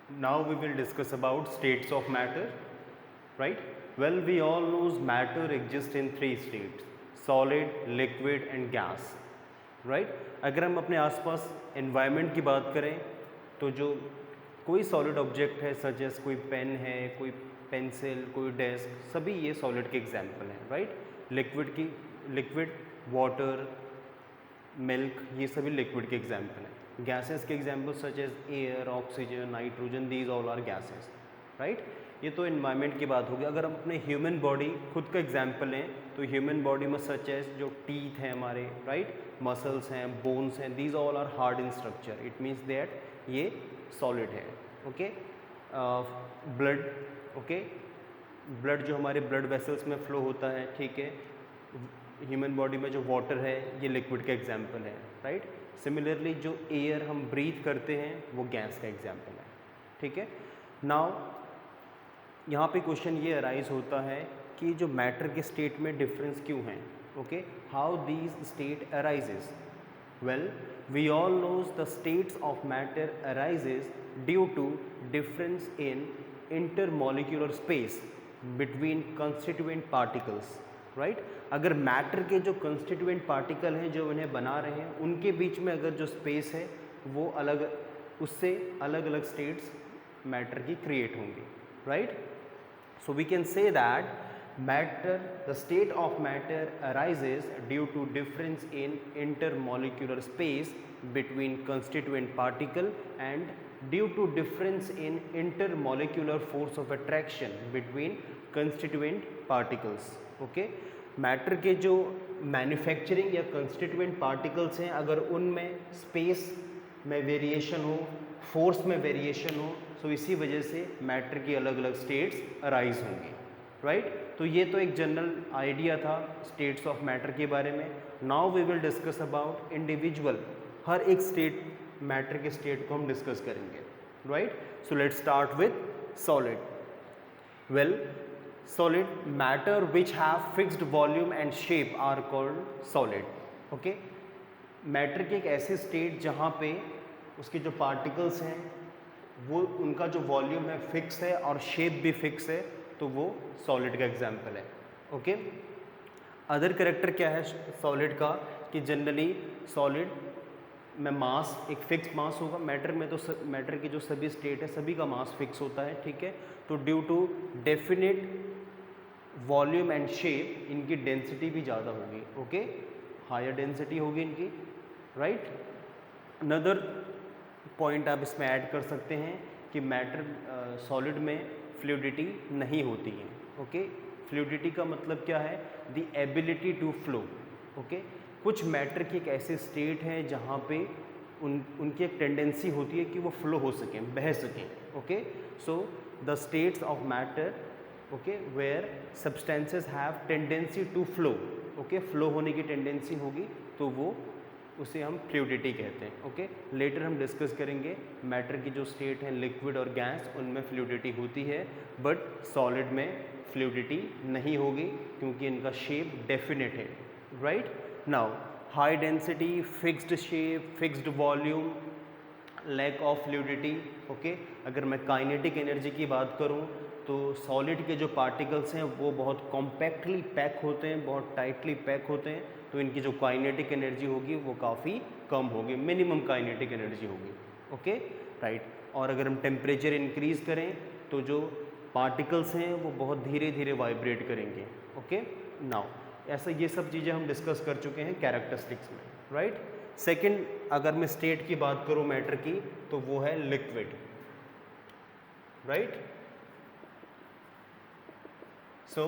Now we will discuss about states of matter, right? Well, we all knows matter exists in three states: solid, liquid and gas, right? अगर हम अपने आसपास environment की बात करें तो जो कोई solid object है सच एस कोई पेन है, कोई पेंसिल, कोई डेस्क, सभी ये solid के एग्जाम्पल हैं, राइट? लिक्विड वाटर, मिल्क, ये सभी लिक्विड के एग्जाम्पल हैं। गैसेस के example such as air, oxygen, nitrogen, these all are gases, right? ये तो इन्वायरमेंट की बात होगी। अगर हम अपने ह्यूमन बॉडी खुद का एग्जाम्पल लें तो ह्यूमन बॉडी में सच एज जो टीथ हैं हमारे, राइट, मसल्स हैं, बोन्स हैं, these all are hard in structure, it means that ये सॉलिड है, ओके? ब्लड, ओके, ब्लड जो हमारे ब्लड वेसल्स में फ्लो होता है, ठीक है? ह्यूमन बॉडी में जो वाटर है ये लिक्विड का एग्जाम्पल है, राइट? सिमिलरली जो एयर हम ब्रीथ करते हैं वो गैस का एग्जाम्पल है, ठीक है? नाउ यहाँ पे क्वेश्चन ये अराइज होता है कि जो मैटर के स्टेट में डिफरेंस क्यों हैं, okay? How these state arises? Well, we all knows the states of matter arises due to difference in intermolecular space between constituent particles, right? अगर मैटर के जो कंस्टिट्यूएंट पार्टिकल हैं जो उन्हें बना रहे हैं उनके बीच में अगर जो स्पेस है वो अलग, उससे अलग अलग स्टेट्स मैटर की क्रिएट होंगी, right? So we can say that matter, the state of matter arises due to difference in intermolecular space between constituent particle and due to difference in intermolecular force of attraction between constituent particles, okay? Matter के जो manufacturing या constituent particles हैं अगर उनमें space में variation हो, force में variation हो, तो इसी वजह से मैटर की अलग अलग स्टेट्स अराइज होंगी, राइट? तो ये तो एक जनरल आइडिया था स्टेट्स ऑफ मैटर के बारे में। Now we will discuss about individual, हर एक स्टेट, मैटर के स्टेट को हम डिस्कस करेंगे, right? So let's start with solid. Well, solid matter which have fixed volume and shape are called solid, okay? Matter की एक ऐसी स्टेट जहाँ पे उसके जो पार्टिकल्स हैं वो उनका जो वॉल्यूम है फिक्स है और शेप भी फिक्स है, तो वो सॉलिड का एग्जाम्पल है, ओके? अदर करेक्टर क्या है सॉलिड का कि जनरली सॉलिड में मास एक फिक्स मास होगा। मैटर में तो मैटर की जो सभी स्टेट है सभी का मास फिक्स होता है, ठीक है? तो due to definite volume and shape इनकी डेंसिटी भी ज़्यादा होगी, ओके? हायर डेंसिटी होगी इनकी, राइट? अनदर पॉइंट आप इसमें ऐड कर सकते हैं कि मैटर सॉलिड में फ्लूइडिटी नहीं होती है, ओके? फ्लूइडिटी का मतलब क्या है? The ability to flow, okay? कुछ मैटर की एक ऐसी स्टेट है जहाँ पे उनकी एक टेंडेंसी होती है कि वो फ्लो हो सकें, बह सकें, okay? So the states of matter, okay, where substances have tendency to flow, okay, flow होने की टेंडेंसी होगी तो वो उसे हम फ्लूइडिटी कहते हैं, ओके? लेटर हम डिस्कस करेंगे मैटर की जो स्टेट है लिक्विड और गैस, उनमें फ्लूइडिटी होती है बट सॉलिड में फ्लूइडिटी नहीं होगी क्योंकि इनका शेप डेफिनेट है, right? Now high density, fixed shape, fixed volume, lack of fluidity, okay? अगर मैं काइनेटिक एनर्जी की बात करूं तो सॉलिड के जो पार्टिकल्स हैं वो बहुत कॉम्पैक्टली पैक होते हैं, बहुत टाइटली पैक होते हैं, तो इनकी जो काइनेटिक एनर्जी होगी वो काफ़ी कम होगी, मिनिमम काइनेटिक एनर्जी होगी, ओके, राइट? और अगर हम टेम्परेचर इंक्रीज़ करें तो जो पार्टिकल्स हैं वो बहुत धीरे धीरे वाइब्रेट करेंगे, ओके? नाउ ऐसा ये सब चीज़ें हम डिस्कस कर चुके हैं कैरेक्टरिस्टिक्स में, राइट? सेकेंड, अगर मैं स्टेट की बात करूँ मैटर की तो वो है liquid, right? So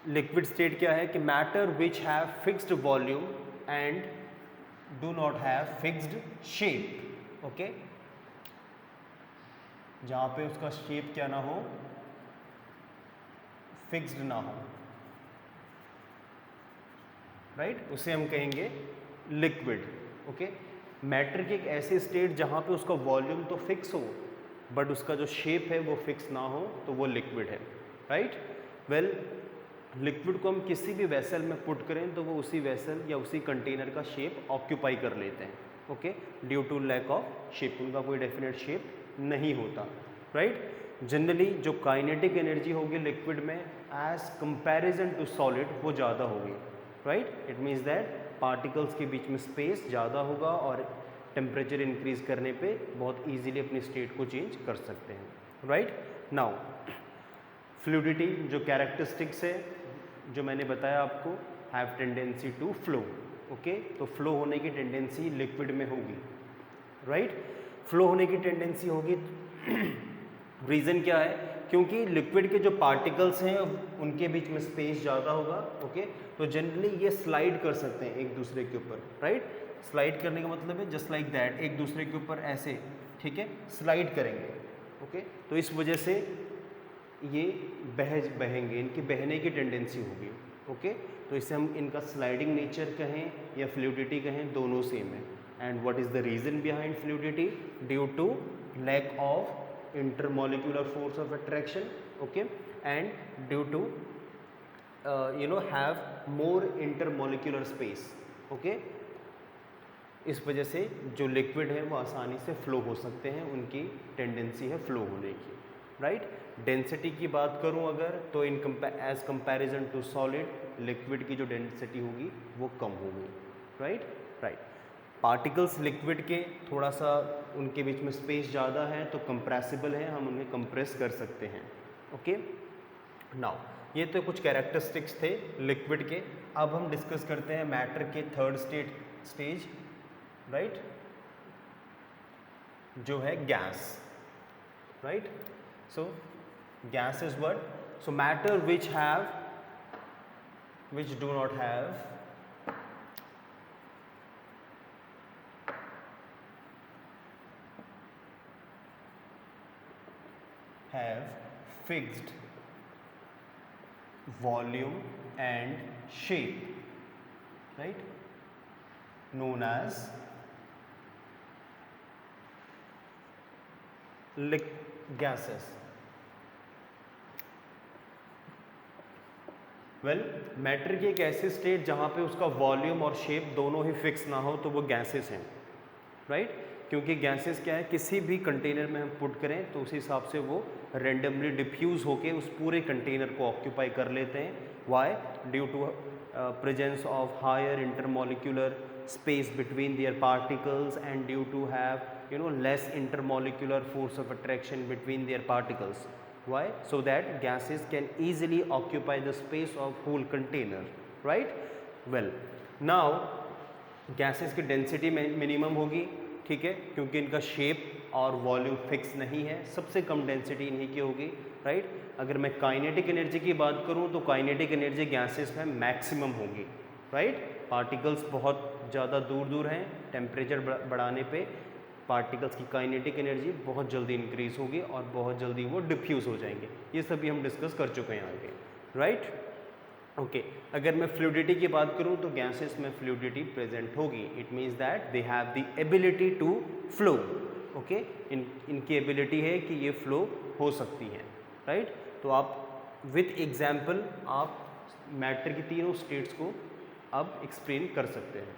liquid state क्या है कि matter which have fixed volume and do not have fixed shape, okay? जहाँ पे उसका शेप क्या ना हो, फिक्स्ड ना हो, राइट? उसे हम कहेंगे लिक्विड, ओके? मैटर की एक ऐसी स्टेट जहाँ पे उसका वॉल्यूम तो फिक्स हो बट उसका जो शेप है वो फिक्स ना हो तो वो लिक्विड है, राइट? वेल, लिक्विड को हम किसी भी वेसल में पुट करें तो वो उसी वेसल या उसी कंटेनर का शेप ऑक्यूपाई कर लेते हैं, okay, due to lack of shape, उनका कोई डेफिनेट शेप नहीं होता, राइट। जनरली जो काइनेटिक एनर्जी होगी लिक्विड में एज कंपैरिजन टू सॉलिड वो ज़्यादा होगी, right. It means that particles के बीच में स्पेस ज़्यादा होगा और टेम्परेचर इंक्रीज करने पे बहुत इजीली अपनी स्टेट को चेंज कर सकते हैं, राइट। नाउ फ्लूइडिटी जो कैरेक्टरिस्टिक्स है जो मैंने बताया आपको, have tendency to flow, okay. तो फ्लो होने की टेंडेंसी लिक्विड में होगी, राइट। फ्लो होने की टेंडेंसी होगी रीज़न क्या है, क्योंकि लिक्विड के जो पार्टिकल्स हैं उनके बीच में स्पेस ज़्यादा होगा, ओके। तो जनरली ये स्लाइड कर सकते हैं एक दूसरे के ऊपर, राइट। स्लाइड करने का मतलब है जस्ट लाइक दैट, एक दूसरे के ऊपर ऐसे, ठीक है, स्लाइड करेंगे, ओके। तो इस वजह से ये बहेंगे, इनकी बहने की टेंडेंसी होगी, ओके। तो इसे हम इनका स्लाइडिंग नेचर कहें या फ्लूइडिटी कहें, दोनों सेम है। And what is the reason behind fluidity, due to lack of intermolecular force of attraction, okay, and due to have more intermolecular space, okay। इस वजह से जो लिक्विड है वो आसानी से फ्लो हो सकते हैं, उनकी टेंडेंसी है फ्लो होने की, राइट। डेंसिटी की बात करूं अगर, तो in as comparison to solid liquid की जो डेंसिटी होगी वो कम होगी, राइट। पार्टिकल्स लिक्विड के थोड़ा सा उनके बीच में स्पेस ज़्यादा है तो कंप्रेसिबल है, हम उन्हें कंप्रेस कर सकते हैं, ओके। नाउ ये तो कुछ कैरेक्टरिस्टिक्स थे लिक्विड के। अब हम डिस्कस करते हैं मैटर के थर्ड स्टेज, राइट, जो है gas, right. So gas is what, so matter which do not have fixed volume and shape, right, known as gases. Well matter की एक ऐसी स्टेट जहाँ पे उसका वॉल्यूम और शेप दोनों ही फिक्स ना हो तो वो गैसेस हैं, राइट। क्योंकि गैसेस क्या है, किसी भी कंटेनर में हम पुट करें तो उस हिसाब से वो रेंडमली डिफ्यूज़ होके उस पूरे कंटेनर को ऑक्यूपाई कर लेते हैं। Why, due to presence of higher intermolecular space between their particles and due to have less intermolecular force of attraction between their particles. Why? So that gases can easily occupy the space of whole container, right? Well, now gases की density minimum होगी, ठीक है, क्योंकि इनका shape और volume fix नहीं है, सबसे कम डेंसिटी इन्हीं की होगी, राइट। अगर मैं काइनेटिक एनर्जी की बात करूं तो काइनेटिक एनर्जी गैसेस में मैक्सिमम होगी, राइट। पार्टिकल्स बहुत ज़्यादा दूर हैं, टेम्परेचर बढ़ाने पे पार्टिकल्स की काइनेटिक एनर्जी बहुत जल्दी इंक्रीज होगी और बहुत जल्दी वो डिफ्यूज़ हो जाएंगे। ये सभी हम डिस्कस कर चुके हैं आगे, राइट, ओके। अगर मैं फ्लूइडिटी की बात करूं तो गैसेस में फ्लूइडिटी प्रेजेंट होगी। It means that they have the ability to flow, okay. इनकी एबिलिटी है कि ये फ्लो हो सकती हैं, राइट। तो आप विथ एग्जाम्पल आप मैटर की तीनों स्टेट्स को अब एक्सप्लेन कर सकते हैं।